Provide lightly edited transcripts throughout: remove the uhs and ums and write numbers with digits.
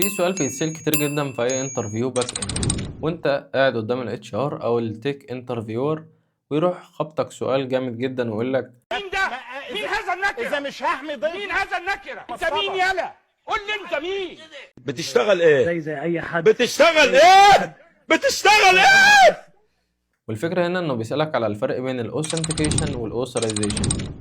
في سؤال بيتسأل كتير جدا في أي انترفيو باك إند، وأنت قاعد قدام الاتش ار أو التك انترفيور، ويروح خبطك سؤال جامد جدا ويقول لك مين ده؟ مين هذا النكرة؟ إذا مش هحمي ضيفي مين هذا النكرة؟ أنت مين يالا؟ قول لي أنت مين؟ بتشتغل ايه؟ زي اي حد. بتشتغل ايه؟ بتشتغل ايه؟ والفكرة هنا إنه بيسألك على الفرق بين الأوثنتيكيشن والأوثرايزيشن.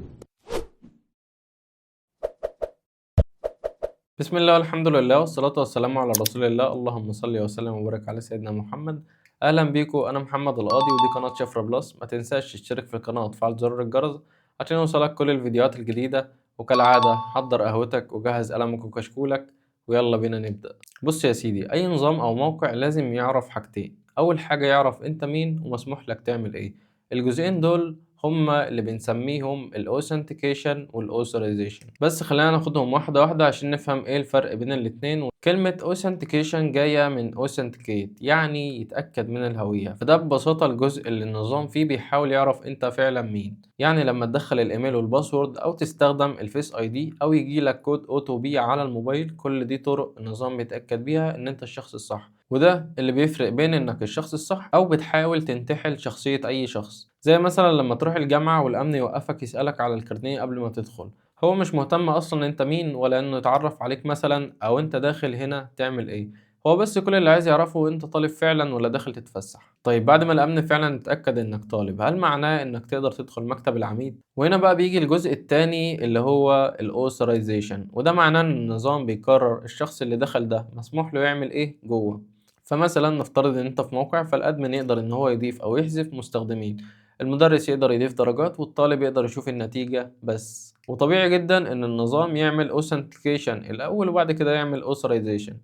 بسم الله والحمد لله والصلاة والسلام على رسول الله، اللهم صل وسلم وبارك على سيدنا محمد. أهلا بيكم، أنا محمد القاضي ودي قناة شفرة بلس. ما تنساش تشترك في القناة وتفعل زر الجرس عشان يوصلك كل الفيديوهات الجديدة. وكالعادة حضر قهوتك وجهز قلمك وكشكولك ويلا بينا نبدأ. بص يا سيدي، أي نظام أو موقع لازم يعرف حاجتين. أول حاجة يعرف أنت مين ومسموح لك تعمل إيه. الجزئين دول هما اللي بنسميهم الاوثنتيكيشن والاوثرايزيشن، بس خلينا ناخدهم واحده واحده عشان نفهم ايه الفرق بين الاتنين. كلمه اوثنتيكيشن جايه من اوثنتيكيت، يعني يتاكد من الهويه، فده ببساطه الجزء اللي النظام فيه بيحاول يعرف انت فعلا مين. يعني لما تدخل الايميل والباسورد او تستخدم الفيس اي دي او يجي لك كود اوتو بي على الموبايل، كل دي طرق النظام بيتاكد بيها ان انت الشخص الصح. وده اللي بيفرق بين انك الشخص الصح او بتحاول تنتحل شخصيه اي شخص. زي مثلا لما تروح الجامعة والأمن يوقفك يسألك على الكارنيه قبل ما تدخل، هو مش مهتم أصلا أنت مين ولا إنه يتعرف عليك مثلا أو أنت داخل هنا تعمل إيه. هو بس كل اللي عايز يعرفه أنت طالب فعلا ولا داخل تتفسح. طيب بعد ما الأمن فعلا اتأكد إنك طالب، هل معناه إنك تقدر تدخل مكتب العميد؟ وهنا بقى بيجي الجزء التاني اللي هو الأوثرايزيشن، وده معناه إن النظام بيقرر الشخص اللي دخل ده مسموح له يعمل إيه جوه. فمثلا نفترض إن أنت في موقع، فالأدمن يقدر إن هو يضيف أو يحذف مستخدمين، المدرس يقدر يضيف درجات، والطالب يقدر يشوف النتيجة بس. وطبيعي جدا ان النظام يعمل اوثنتيكيشن الاول وبعد كده يعمل اوثرايزيشن،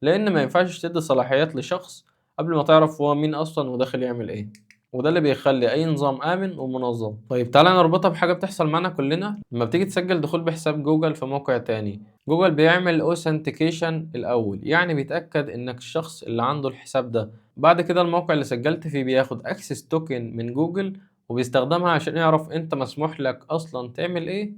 لان ما ينفعش تدي صلاحيات لشخص قبل ما تعرف هو مين اصلا وداخل يعمل ايه. وده اللي بيخلي اي نظام امن ومنظم. طيب تعالى نربطها بحاجه بتحصل معانا كلنا لما بتيجي تسجل دخول بحساب جوجل في موقع تاني. جوجل بيعمل اوثنتيكيشن الاول، يعني بيتاكد انك الشخص اللي عنده الحساب ده. بعد كده الموقع اللي سجلت فيه بياخد اكسس توكن من جوجل وبيستخدمها عشان يعرف انت مسموح لك اصلا تعمل ايه،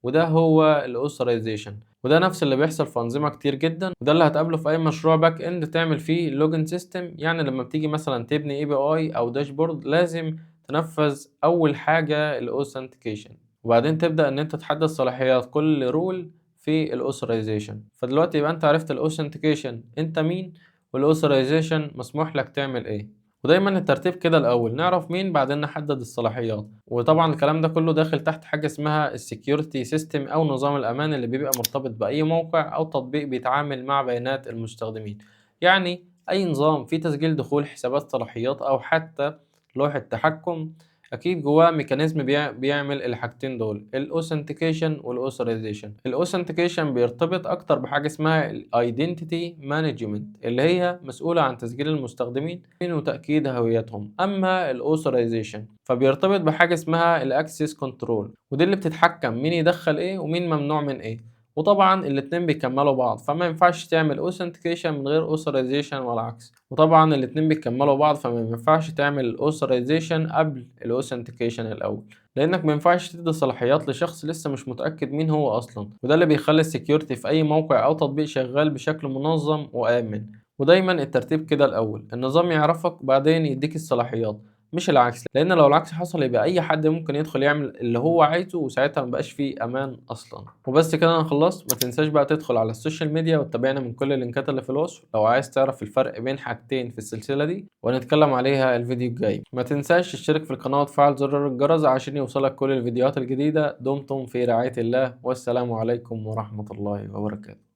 وده هو الاوثرايزيشن. وده نفس اللي بيحصل في انظمه كتير جدا، وده اللي هتقابله في اي مشروع باك اند تعمل فيه لوجن سيستم. يعني لما بتيجي مثلا تبني اي بي اي او داشبورد، لازم تنفذ اول حاجه الاوثنتيكيشن، وبعدين تبدا ان انت تحدد صلاحيات كل رول في الاوثرايزيشن. فدلوقتي يبقى انت عرفت الاوثنتيكيشن انت مين، والاوثرايزيشن مسموح لك تعمل ايه. ودايما الترتيب كده الاول نعرف مين بعدين نحدد الصلاحيات. وطبعا الكلام ده كله داخل تحت حاجه اسمها السكيورتي سيستم او نظام الامان اللي بيبقى مرتبط باي موقع او تطبيق بيتعامل مع بيانات المستخدمين. يعني اي نظام فيه تسجيل دخول، حسابات، صلاحيات، او حتى لوحه تحكم، اكيد جواه ميكانيزم بيعمل الحاجتين دول، الاوثنتيكيشن والاوثرايزيشن. الاوثنتيكيشن بيرتبط اكتر بحاجه اسمها الايدنتيتي مانجمنت اللي هي مسؤوله عن تسجيل المستخدمين وتاكيد هويتهم. اما الاوثرايزيشن فبيرتبط بحاجه اسمها الاكسس كنترول، ودي اللي بتتحكم مين يدخل ايه ومين ممنوع من ايه. وطبعا الاتنين بيكملوا بعض، فما ينفعش تعمل اوثنتيكيشن من غير اوثرايزيشن ولا عكس. وطبعا الاتنين بيكملوا بعض، فما ينفعش تعمل الاوثرايزيشن قبل الاوثنتيكيشن الاول، لانك ما ينفعش تدي صلاحيات لشخص لسه مش متاكد مين هو اصلا. وده اللي بيخلي السكيورتي في اي موقع او تطبيق شغال بشكل منظم وامن. ودايما الترتيب كده الاول النظام يعرفك بعدين يديك الصلاحيات، مش العكس، لان لو العكس حصل يبقى اي حد ممكن يدخل يعمل اللي هو عايزه، وساعتها مبقاش فيه امان اصلا. وبس كده انا خلصت. ما تنساش بقى تدخل على السوشيال ميديا وتتابعنا من كل اللينكات اللي في الوصف لو عايز تعرف الفرق بين حاجتين في السلسله دي ونتكلم عليها الفيديو الجاي. ما تنساش تشترك في القناه وتفعل زر الجرس عشان يوصلك كل الفيديوهات الجديده. دمتم في رعايه الله، والسلام عليكم ورحمه الله وبركاته.